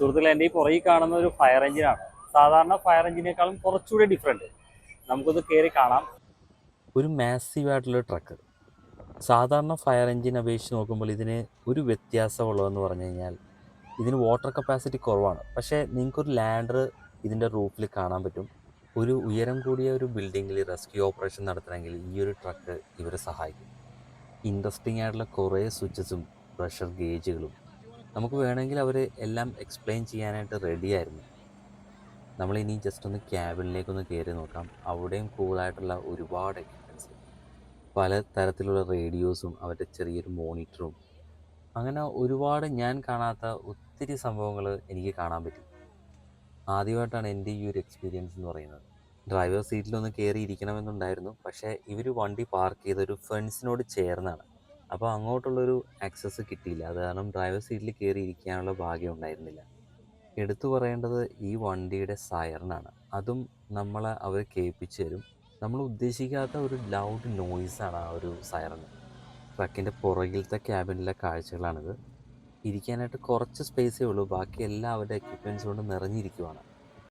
സുഹൃത്തുക്കളെ, എൻ്റെ ഈ പുറകിൽ കാണുന്ന ഒരു ഫയർ എഞ്ചിനാണ്. സാധാരണ ഫയർ എഞ്ചിനേക്കാളും കുറച്ചുകൂടി ഡിഫറെൻറ്റ്. നമുക്കൊന്ന് കയറി കാണാം. ഒരു മാസീവ് ആയിട്ടുള്ള ട്രക്ക്. സാധാരണ ഫയർ എഞ്ചിൻ അപേക്ഷിച്ച് നോക്കുമ്പോൾ ഇതിന് ഒരു വ്യത്യാസമുള്ളതെന്ന് പറഞ്ഞു കഴിഞ്ഞാൽ ഇതിന് വാട്ടർ കപ്പാസിറ്റി കുറവാണ്. പക്ഷേ നിങ്ങൾക്കൊരു ലാൻഡർ ഇതിൻ്റെ റൂഫിൽ കാണാൻ പറ്റും. ഒരു ഉയരം കൂടിയ ഒരു ബിൽഡിങ്ങിൽ റെസ്ക്യൂ ഓപ്പറേഷൻ നടത്തണമെങ്കിൽ ഈ ഒരു ട്രക്ക് ഇവരെ സഹായിക്കും. ഇൻട്രസ്റ്റിംഗ് ആയിട്ടുള്ള കുറേ സ്വിച്ചസും പ്രഷർ ഗേജുകളും നമുക്ക് വേണമെങ്കിൽ അവർ എല്ലാം എക്സ്പ്ലെയിൻ ചെയ്യാനായിട്ട് റെഡിയായിരുന്നു. നമ്മളിനി ജസ്റ്റ് ഒന്ന് ക്യാബിനിലേക്കൊന്ന് കയറി നോക്കാം. അവിടെയും കൂളായിട്ടുള്ള ഒരുപാട് എക്യുപ്മെൻറ്റ്സ്, പല തരത്തിലുള്ള റേഡിയോസും അവരുടെ ചെറിയൊരു മോണിറ്ററും, അങ്ങനെ ഒരുപാട് ഞാൻ കാണാത്ത ഒത്തിരി സംഭവങ്ങൾ എനിക്ക് കാണാൻ പറ്റി. ആദ്യമായിട്ടാണ് എൻ്റെ ഈ ഒരു എക്സ്പീരിയൻസ് എന്ന് പറയുന്നത്. ഡ്രൈവർ സീറ്റിലൊന്ന് കയറി ഇരിക്കണമെന്നുണ്ടായിരുന്നു, പക്ഷേ ഇവർ വണ്ടി പാർക്ക് ചെയ്തൊരു ഫെൻസിനോട് ചേർന്നാണ്. അപ്പോൾ അങ്ങോട്ടുള്ളൊരു ആക്സസ് കിട്ടിയില്ല. അത് കാരണം ഡ്രൈവർ സീറ്റിൽ കയറി ഇരിക്കാനുള്ള ഭാഗ്യം ഉണ്ടായിരുന്നില്ല. എടുത്തു പറയേണ്ടത് ഈ വണ്ടിയുടെ സൈറനാണ്. അതും നമ്മളെ അവർ കേൾപ്പിച്ചു തരും. നമ്മൾ ഉദ്ദേശിക്കാത്ത ഒരു ലൗഡ് നോയ്സാണ് ആ ഒരു സൈറന്. ട്രക്കിൻ്റെ പുറകിലത്തെ ക്യാബിനിലെ കാഴ്ചകളാണിത്. ഇരിക്കാനായിട്ട് കുറച്ച് സ്പേസേ ഉള്ളൂ, ബാക്കി എല്ലാം അവരുടെ എക്യുപ്മെൻറ്റ്സ് കൊണ്ട് നിറഞ്ഞിരിക്കുവാണ്.